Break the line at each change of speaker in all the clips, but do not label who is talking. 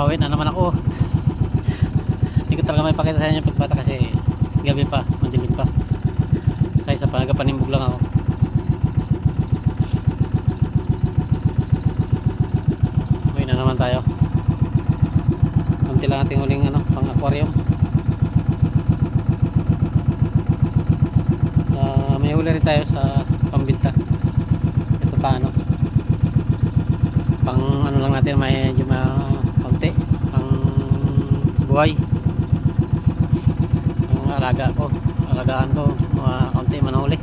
Pauwi na naman ako. Hindi ko talaga may pakita sa inyo pagbata kasi gabi pa, madilim pa. Sa isa pa, nagapanimbog lang ako. Uwi na naman tayo. Kunti lang ating huling pang aquarium. May huli rin tayo sa pambinta. Ito pa pang lang natin, may medyo konti pang buhay. Yung alagaan ko mga konti manuli.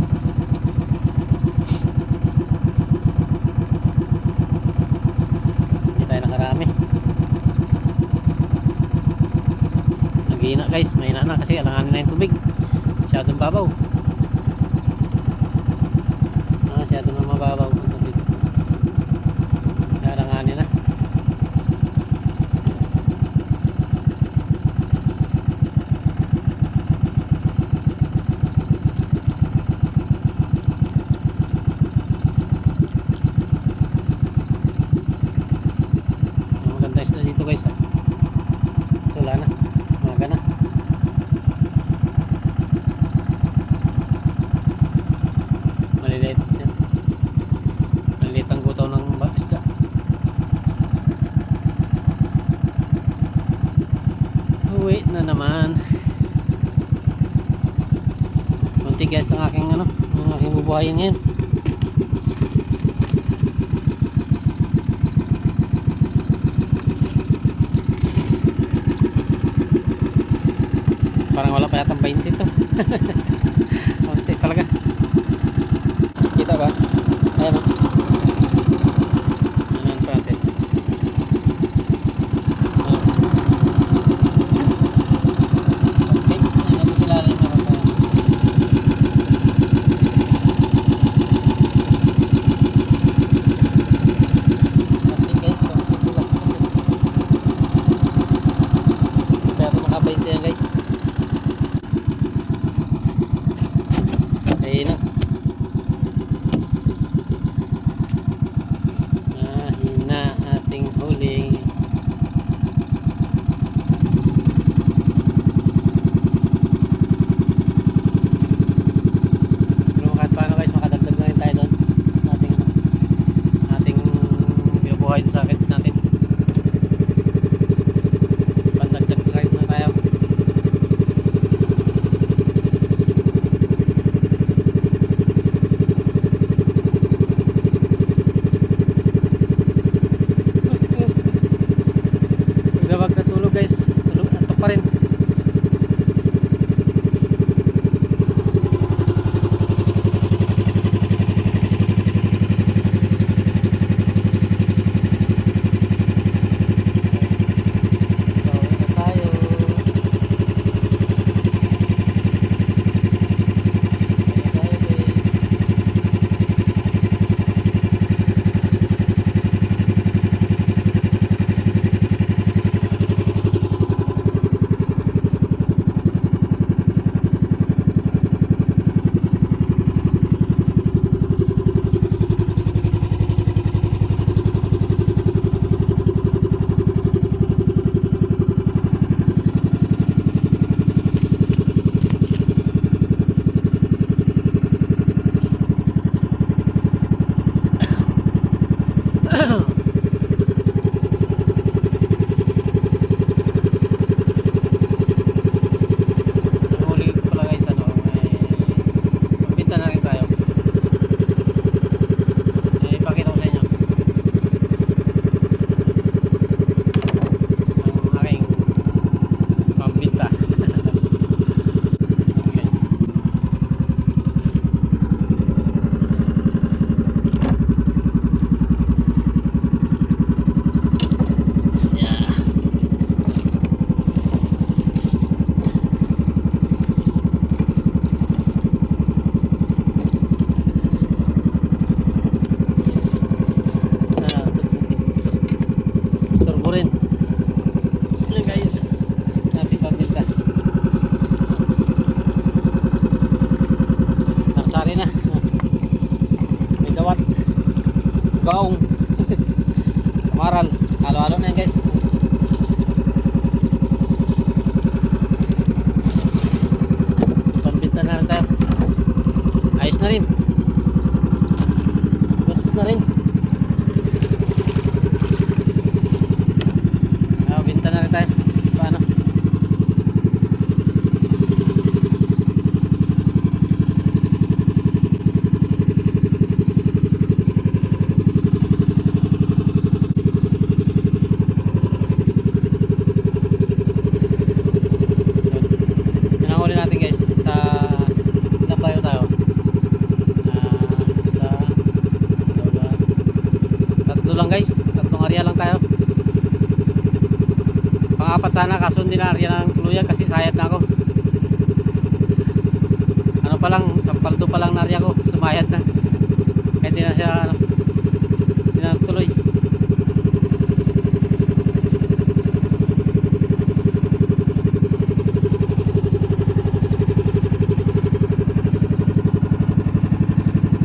Hindi tayo nakarami. Naghihina guys, mahina na kasi alanganin na yung tubig, masyadong babaw. Masyado na mababaw ang tubig. Naranganin na. Maganda isda dito guys. Sula na. Umaga na. Maliliit yan. Maliliit ang gutaw ng isda. Uwi na naman. Kunti guys ang aking bubuhayin ngayon. Parang wala pa yatang 20 to. Kunti talaga. Kita ba? Ayan o. Ayan pa natin. Okay. Ayan sila rin. Okay guys. Okay sila. Kaya ito makabait yan guys. Ayun na. Hina ating huling. Pero kahit paano guys, makadagdag na rin tayo doon ating binubuhay sa kids natin. Pandagdag kahit na tayo. Gawag na tulog guys, tulog ato pa rin. gaong kamaral, halo-halo na yan guys. Ganda na rin tayo. Ayos na rin. Goods na rin. Binta na rin tayo. Paano? Pinanguli natin guys sa Labayo tayo. Sa tatlo lang guys. Tatlong area lang tayo. Pang-apat sana kaso hindi na area ng tuluyan kasi sayad na ako. Ano pa lang, sampaldo pa lang na area ko, sumayad na. Kaya hindi na siya hindi na tuloy.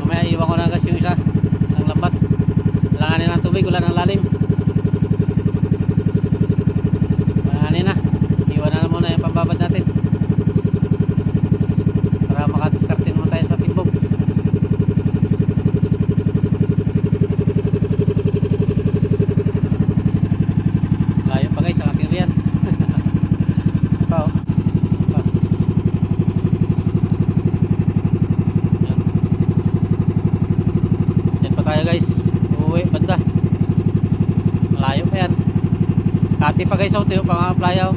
Mamaya iwan ko na guys yung isang lambat. Langanin ng tubig, wala ng lalim. Na iwan na muna yung pambabad natin para makadiskarte naman tayo sa timbog. Layo pa guys ang ating riyan. Pa oh. Pa. Yan. Yan pa tayo guys, uuwi banda, malayo pa yan. Kati pa guys, ito yung pang playa.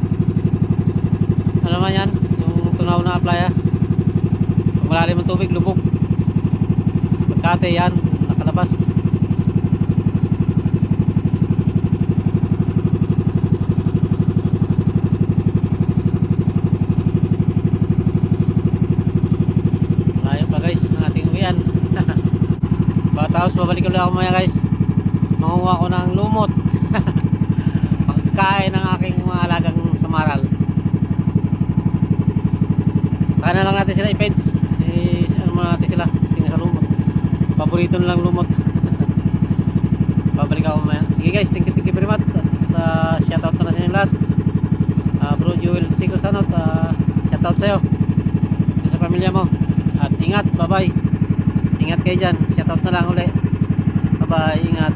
Ano naman yan? Yung tunaw na playa. Pag malalim ang tubig, lubog. Pagkate yan, nakalabas. Malayo pa guys ng ating uwian. Tapos babalik ulit ako maya guys. Manguha ko ng lumot. Pagkain ng aking mga alagang samaral. Sana lang natin sila i-peds. Ano muna natin sila, testing na sa lumot. Paborito nilang lumot. Babalik ako mamaya. Okay guys, thank you very much. At shoutout na sa inyo lahat. Bro Joel Chico Sanot, shoutout sa'yo sa pamilya mo. At ingat, bye bye. Ingat kayo dyan, shoutout na lang ulit. Bye bye, ingat.